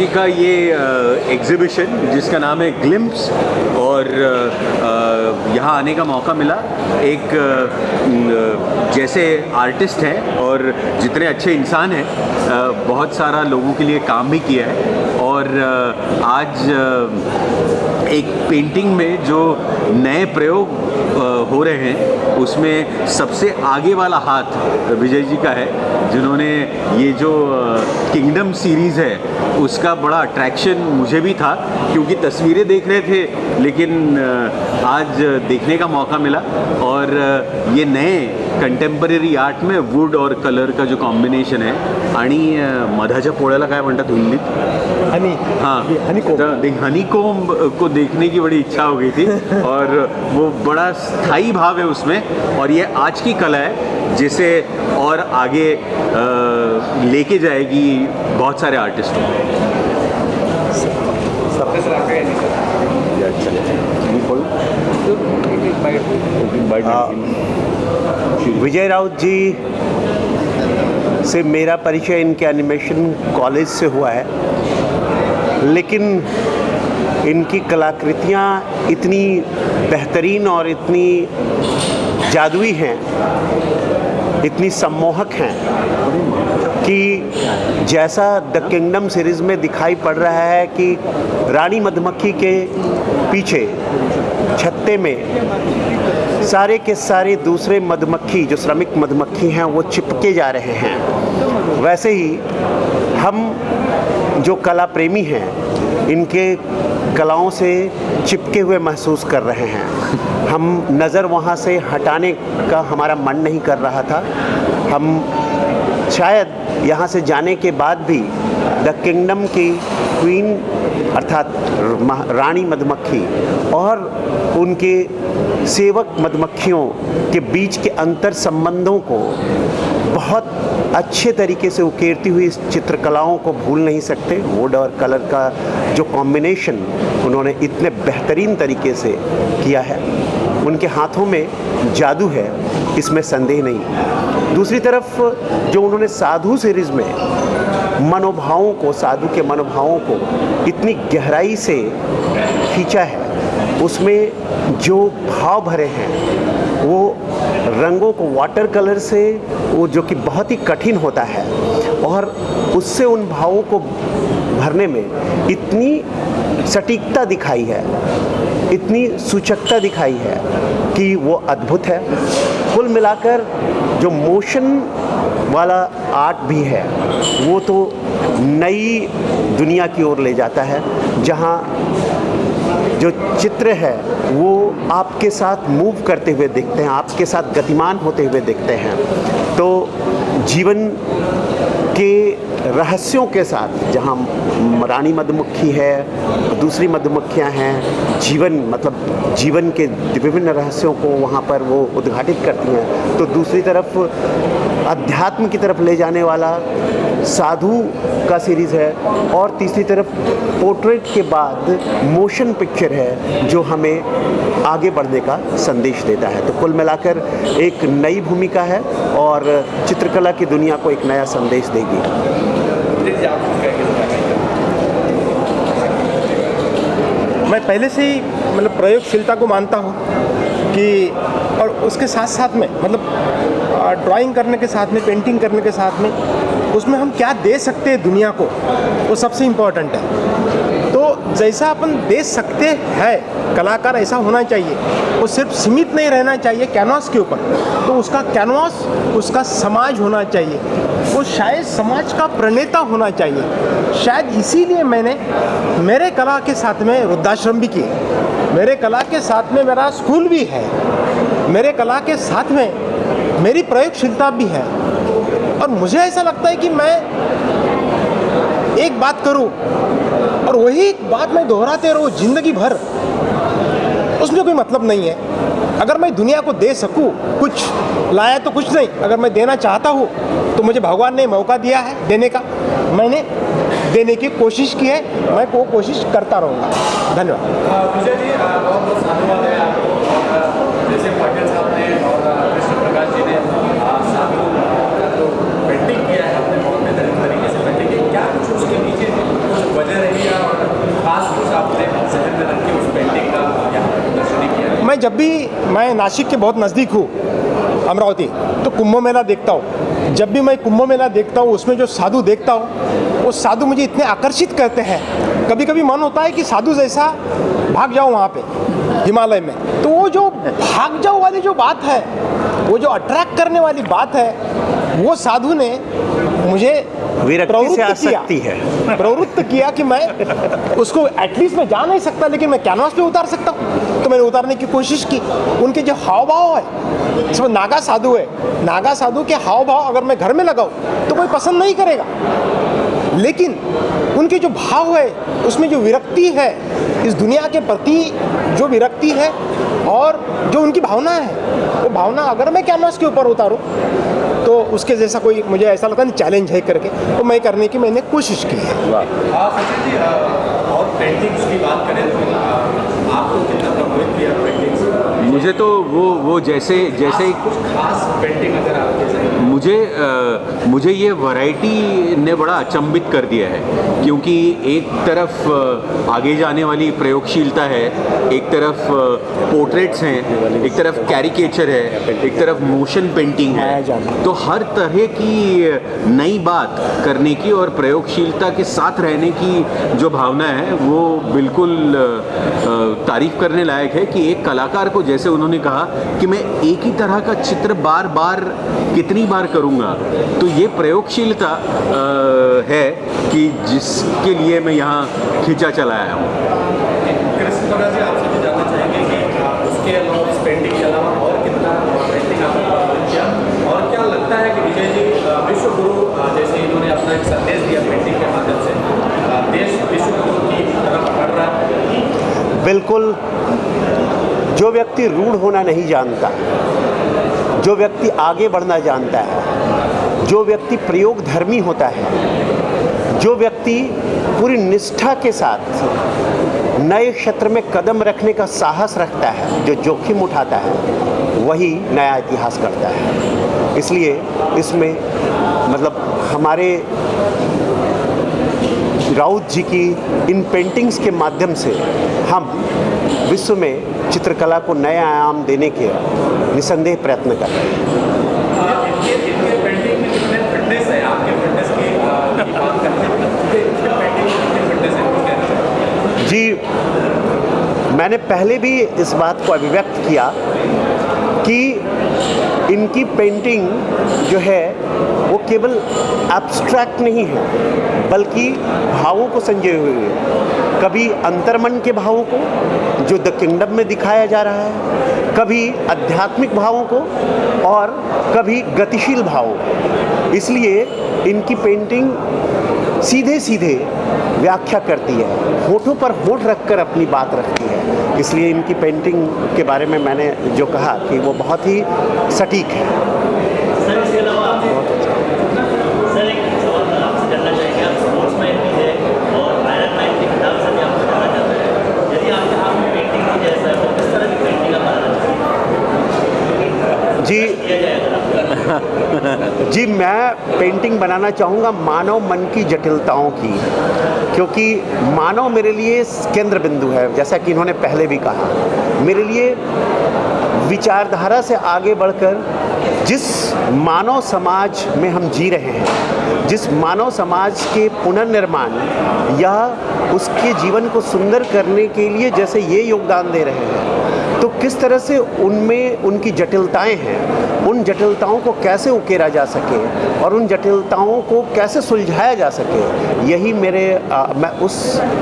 का ये एग्ज़िबिशन जिसका नाम है ग्लिम्प्स, और यहाँ आने का मौका मिला। एक जैसे आर्टिस्ट हैं और जितने अच्छे इंसान हैं, बहुत सारा लोगों के लिए काम भी किया है, और आज एक पेंटिंग में जो नए प्रयोग हो रहे हैं उसमें सबसे आगे वाला हाथ विजय जी का है, जिन्होंने ये जो किंगडम सीरीज़ है उसका बड़ा अट्रैक्शन मुझे भी था, क्योंकि तस्वीरें देख रहे थे लेकिन आज देखने का मौका मिला। और ये नए कंटेम्पररी आर्ट में वुड और कलर का जो कॉम्बिनेशन है, आणि मधाच्या पोळ्याला काय म्हणतात हिंदीत? हनी। हाँ, हनीकोम्ब को देखने की बड़ी इच्छा हो गई थी, और वो बड़ा स्थायी भाव है उसमें, और ये आज की कला है जिसे और आगे लेके जाएगी बहुत सारे आर्टिस्टों। विजय राउत जी से मेरा परिचय इनके एनिमेशन कॉलेज से हुआ है, लेकिन इनकी कलाकृतियाँ इतनी बेहतरीन और इतनी जादुई हैं, इतनी सम्मोहक हैं कि जैसा द किंगडम सीरीज़ में दिखाई पड़ रहा है कि रानी मधुमक्खी के पीछे छत्ते में सारे के सारे दूसरे मधुमक्खी जो श्रमिक मधुमक्खी हैं वो चिपके जा रहे हैं, वैसे ही हम जो कला प्रेमी हैं इनके कलाओं से चिपके हुए महसूस कर रहे हैं। हम नज़र वहाँ से हटाने का हमारा मन नहीं कर रहा था। हम शायद यहाँ से जाने के बाद भी द किंगडम की क्वीन अर्थात रानी मधुमक्खी और उनके सेवक मधुमक्खियों के बीच के अंतर संबंधों को बहुत अच्छे तरीके से उकेरती हुई इस चित्रकलाओं को भूल नहीं सकते। वुड और कलर का जो कॉम्बिनेशन उन्होंने इतने बेहतरीन तरीके से किया है, उनके हाथों में जादू है, इसमें संदेह नहीं। दूसरी तरफ जो उन्होंने साधु सीरीज़ में मनोभावों को, साधु के मनोभावों को इतनी गहराई से खींचा है, उसमें जो भाव भरे हैं वो रंगों को वाटर कलर से, वो जो कि बहुत ही कठिन होता है, और उससे उन भावों को भरने में इतनी सटीकता दिखाई है, इतनी सूचकता दिखाई है कि वो अद्भुत है। कुल मिलाकर जो मोशन वाला आर्ट भी है वो तो नई दुनिया की ओर ले जाता है, जहाँ जो चित्र है वो आपके साथ मूव करते हुए दिखते हैं, आपके साथ गतिमान होते हुए दिखते हैं। तो जीवन के रहस्यों के साथ, जहाँ रानी मधुमक्खी है, दूसरी मधुमक्खियाँ हैं, जीवन मतलब जीवन के विभिन्न रहस्यों को वहाँ पर वो उद्घाटित करती हैं, तो दूसरी तरफ अध्यात्म की तरफ ले जाने वाला साधु का सीरीज़ है, और तीसरी तरफ पोर्ट्रेट के बाद मोशन पिक्चर है जो हमें आगे बढ़ने का संदेश देता है। तो कुल मिलाकर एक नई भूमिका है और चित्रकला की दुनिया को एक नया संदेश देगी। मैं पहले से ही मतलब प्रयोगशीलता को मानता हूँ कि, और उसके साथ साथ में मतलब ड्राइंग करने के साथ में, पेंटिंग करने के साथ में, उसमें हम क्या दे सकते हैं दुनिया को, वो सबसे इम्पोर्टेंट है। तो जैसा अपन दे सकते हैं, कलाकार ऐसा होना चाहिए, वो सिर्फ सीमित नहीं रहना चाहिए कैनवास के ऊपर, तो उसका कैनवास उसका समाज होना चाहिए, वो शायद समाज का प्रणेता होना चाहिए। शायद इसीलिए मैंने मेरे कला के साथ में वृद्धाश्रम भी किए, मेरे कला के साथ में मेरा स्कूल भी है, मेरे कला के साथ में मेरी प्रयोगशीलता भी है। और मुझे ऐसा लगता है कि मैं एक बात करूं और वही बात मैं दोहराते रहूं जिंदगी भर, उसमें कोई मतलब नहीं है। अगर मैं दुनिया को दे सकूं, कुछ लाया तो कुछ नहीं, अगर मैं देना चाहता हूं तो मुझे भगवान ने मौका दिया है देने का, मैंने देने की कोशिश की है, मैं वो कोशिश करता रहूँगा। धन्यवाद। जैसे पाटिल साहब ने और कृष्ण प्रकाश जी ने साधु पेंटिंग किया है, आपने बहुत बेहतरीन तरीके से पेंटिंग की, क्या कुछ उसके नीचे कुछ वजह जब भी मैं नासिक के बहुत नज़दीक हूँ अमरावती, तो कुंभ मेला देखता हूँ। जब भी मैं कुंभ मेला देखता हूँ, उसमें जो साधु देखता हूँ, वो साधु मुझे इतने आकर्षित करते हैं, कभी कभी मन होता है कि साधु जैसा भाग जाऊँ वहाँ पे हिमालय में। तो वो जो भाग जाओ वाली जो बात है, वो जो अट्रैक्ट करने वाली बात है, वो साधु ने मुझे विरक्ति से आसक्ति है, प्रवृत्त किया कि मैं उसको एटलीस्ट मैं जा नहीं सकता, लेकिन मैं कैनवास पे उतार सकता हूँ। तो मैंने उतारने की कोशिश की। उनके जो हाव भाव है, इसमें नागा साधु है, नागा साधु के हाव भाव अगर मैं घर में लगाऊँ तो कोई पसंद नहीं करेगा, लेकिन उनके जो भाव है, उसमें जो विरक्ति है, इस दुनिया के प्रति जो विरक्ति है और जो उनकी भावना है, वो भावना अगर मैं कैनवास के ऊपर उतारूँ तो उसके जैसा कोई, मुझे ऐसा लगता नहीं चैलेंज है करके, तो मैं करने की मैंने कोशिश की है। सचिन जी, और पेंटिंग्स की बात करें तो आपको कितना प्रभावित किया पेंटिंग्स? मुझे तो वो जैसे कुछ खास पेंटिंग अगर आपके मुझे ये वैरायटी ने बड़ा अचंभित कर दिया है, क्योंकि एक तरफ आगे जाने वाली प्रयोगशीलता है, एक तरफ पोर्ट्रेट्स हैं, एक तरफ कैरिकेचर है, एक तरफ मोशन पेंटिंग है। तो हर तरह की नई बात करने की और प्रयोगशीलता के साथ रहने की जो भावना है, वो बिल्कुल तारीफ करने लायक है कि एक कलाकार को, जैसे उन्होंने कहा कि मैं एक ही तरह का चित्र बार बार कितनी बार करूँगा, तो ये प्रयोगशीलता है कि जिसके लिए मैं यहाँ खींचा चला आया हूँ। कृष्ण जी, आपसे भी जानना चाहेंगे कि उसके अलावा, इस पेंटिंग के अलावा और कितना पेंटिंग आपने प्रभावित किया, और क्या लगता है कि विजय जी विश्व गुरु जैसे इन्होंने अपना एक संदेश दिया पेंटिंग के माध्यम से, देश विश्व गुरु की तरफ बढ़ रहा है? बिल्कुल। जो व्यक्ति रूढ़ होना नहीं जानता, जो व्यक्ति आगे बढ़ना जानता है, जो व्यक्ति प्रयोग धर्मी होता है, जो व्यक्ति पूरी निष्ठा के साथ नए क्षेत्र में कदम रखने का साहस रखता है, जो जोखिम उठाता है, वही नया इतिहास करता है। इसलिए इसमें मतलब हमारे राउत जी की इन पेंटिंग्स के माध्यम से हम विश्व में चित्रकला को नया आयाम देने के निसंदेह प्रयत्न कर रहे हैं। पेंटिंग में कितने फिटनेस है, आपके फिटनेस की बात करते हैं जी, मैंने पहले भी इस बात को अभिव्यक्त किया कि इनकी पेंटिंग जो है वो केवल एब्स्ट्रैक्ट नहीं है, बल्कि भावों को संजोए हुए है। कभी अंतर्मन के भावों को, जो द किंगडम में दिखाया जा रहा है, कभी आध्यात्मिक भावों को, और कभी गतिशील भावों को। इसलिए इनकी पेंटिंग सीधे सीधे व्याख्या करती है, होठों पर होठ रखकर अपनी बात रखती है। इसलिए इनकी पेंटिंग के बारे में मैंने जो कहा कि वो बहुत ही सटीक है। सर, इसके अलावा सर एक सवाल आपसे जानना चाहेंगे, आप स्पोर्ट्समैन भी है और आयरन मैन के खिताब से भी आपको जाना जाता है। यदि आपके हाथ में पेंटिंग हो जैसा है, तो किस तरह की पेंटिंग आप बनाना चाहेंगे? जी, मैं पेंटिंग बनाना चाहूँगा मानव मन की जटिलताओं की, क्योंकि मानव मेरे लिए केंद्र बिंदु है। जैसा कि इन्होंने पहले भी कहा, मेरे लिए विचारधारा से आगे बढ़कर जिस मानव समाज में हम जी रहे हैं, जिस मानव समाज के पुनर्निर्माण या उसके जीवन को सुंदर करने के लिए जैसे ये योगदान दे रहे हैं, तो किस तरह से उनमें उनकी जटिलताएं हैं, उन जटिलताओं को कैसे उकेरा जा सके और उन जटिलताओं को कैसे सुलझाया जा सके, यही मैं उस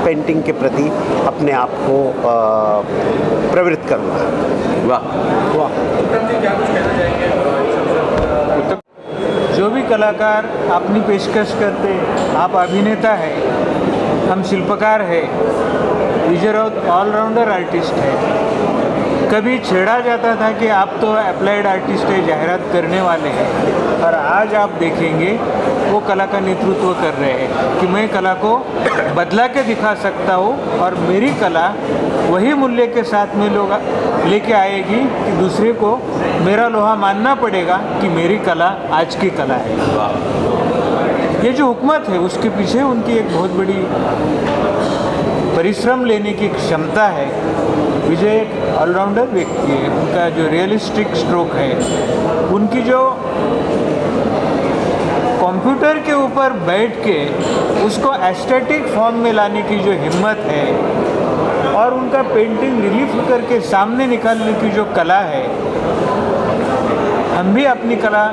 पेंटिंग के प्रति अपने आप को प्रवृत्त करूँगा। वाह वाह। उत्तम जी, क्या कुछ कहना चाहेंगे? जो भी कलाकार अपनी पेशकश करते, आप अभिनेता है, हम शिल्पकार है, विजय राउत ऑलराउंडर आर्टिस्ट है। कभी छेड़ा जाता था कि आप तो अप्लाइड आर्टिस्ट है, जाहिरात करने वाले हैं, और आज आप देखेंगे वो कला का नेतृत्व कर रहे हैं कि मैं कला को बदला के दिखा सकता हूँ, और मेरी कला वही मूल्य के साथ में लोग लेके आएगी कि दूसरे को मेरा लोहा मानना पड़ेगा कि मेरी कला आज की कला है। ये जो हुकूमत है, उसके पीछे उनकी एक बहुत बड़ी परिश्रम लेने की क्षमता है। विजय एक ऑलराउंडर व्यक्ति है। उनका जो रियलिस्टिक स्ट्रोक है, उनकी जो कंप्यूटर के ऊपर बैठ के उसको एस्थेटिक फॉर्म में लाने की जो हिम्मत है और उनका पेंटिंग रिलीफ करके सामने निकालने की जो कला है, हम भी अपनी कला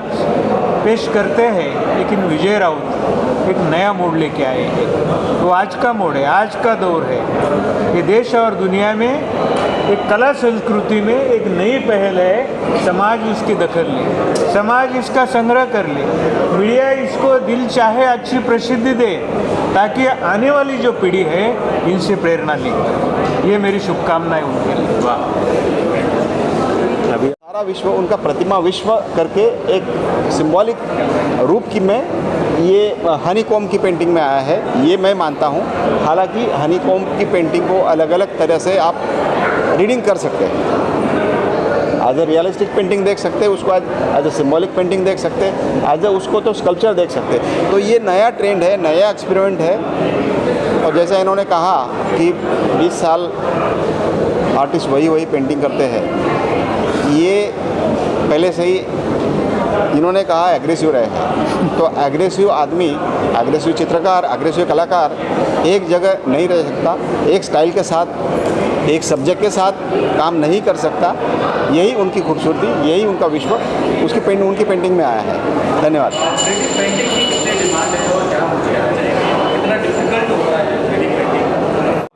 पेश करते हैं, लेकिन विजय राउत एक नया मोड़ लेके आए हैं। तो आज का मोड़ है, आज का दौर है। ये देश और दुनिया में एक कला संस्कृति में एक नई पहल है। समाज इसकी दखल ले, समाज इसका संग्रह कर ले, मीडिया इसको दिल चाहे अच्छी प्रसिद्धि दे, ताकि आने वाली जो पीढ़ी है इनसे प्रेरणा ले। ये मेरी शुभकामनाएं उनके लिए। सारा विश्व उनका प्रतिमा विश्व करके एक सिंबॉलिक रूप की में ये हनीकॉम्ब की पेंटिंग में आया है, ये मैं मानता हूँ। हालांकि हनीकॉम्ब की पेंटिंग को अलग अलग तरह से आप रीडिंग कर सकते हैं। एज ए रियलिस्टिक पेंटिंग देख सकते हैं उसको, एज ए सिंबॉलिक पेंटिंग देख सकते हैं, एज ए उसको तो स्कल्पचर देख सकते हैं। तो ये नया ट्रेंड है, नया एक्सपेरिमेंट है। और जैसे इन्होंने कहा कि 20 साल आर्टिस्ट वही पेंटिंग करते हैं, ये पहले से ही इन्होंने कहा एग्रेसिव रहे हैं। तो एग्रेसिव आदमी, एग्रेसिव चित्रकार, एग्रेसिव कलाकार एक जगह नहीं रह सकता, एक स्टाइल के साथ, एक सब्जेक्ट के साथ काम नहीं कर सकता। यही उनकी खूबसूरती, यही उनका विश्व उनकी पेंटिंग में आया है। धन्यवाद।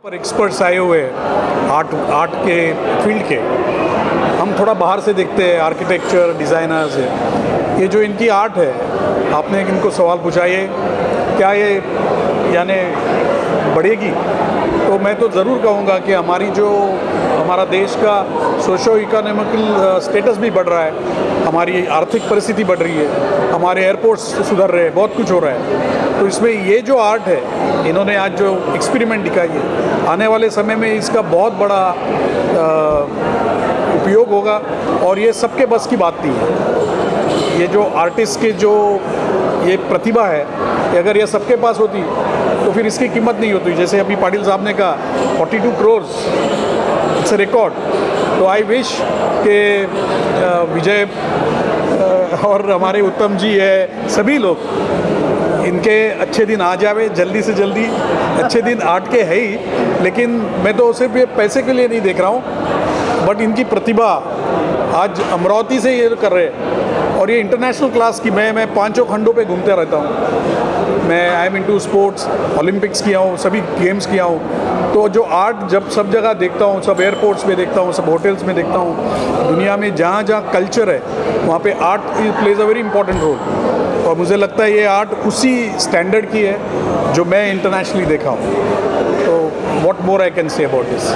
पर एक्सपर्ट्स आए हुए आर्ट के फील्ड के, हम थोड़ा बाहर से देखते हैं, आर्किटेक्चर डिज़ाइनर्स है। ये जो इनकी आर्ट है, आपने इनको सवाल पूछा ये क्या ये यानी बढ़ेगी, तो मैं तो ज़रूर कहूँगा कि हमारा देश का सोशो इकोनॉमिकल स्टेटस भी बढ़ रहा है, हमारी आर्थिक परिस्थिति बढ़ रही है, हमारे एयरपोर्ट्स सुधर रहे हैं, बहुत कुछ हो रहा है। तो इसमें ये जो आर्ट है, इन्होंने आज जो एक्सपेरिमेंट दिखाई है, आने वाले समय में इसका बहुत बड़ा उपयोग होगा। और ये सबके बस की बात नहीं है। ये जो आर्टिस्ट के जो ये प्रतिभा है, कि अगर ये सबके पास होती तो फिर इसकी कीमत नहीं होती। जैसे अभी पाटिल साहब ने कहा 42 करोड़, इट्स ए रिकॉर्ड। तो आई विश के विजय और हमारे उत्तम जी है, सभी लोग इनके अच्छे दिन आ जावे जल्दी से जल्दी। अच्छे दिन आर्ट के है ही, लेकिन मैं तो सिर्फ ये पैसे के लिए नहीं देख रहा हूँ, बट इनकी प्रतिभा आज अमरावती से ये कर रहे हैं और ये इंटरनेशनल क्लास की। मैं 5 खंडों पे घूमते रहता हूँ। मैं I am into sports, Olympics किया हूँ, सभी गेम्स किया हूँ। तो जो आर्ट जब सब जगह देखता हूँ, सब एयरपोर्ट्स में देखता हूँ, सब होटल्स में देखता हूँ, दुनिया में जहाँ जहाँ कल्चर है वहाँ पे art plays a very important role. और मुझे लगता है ये आर्ट उसी स्टैंडर्ड की है जो मैं इंटरनेशनली देखा हूँ। तो what more I can say about this.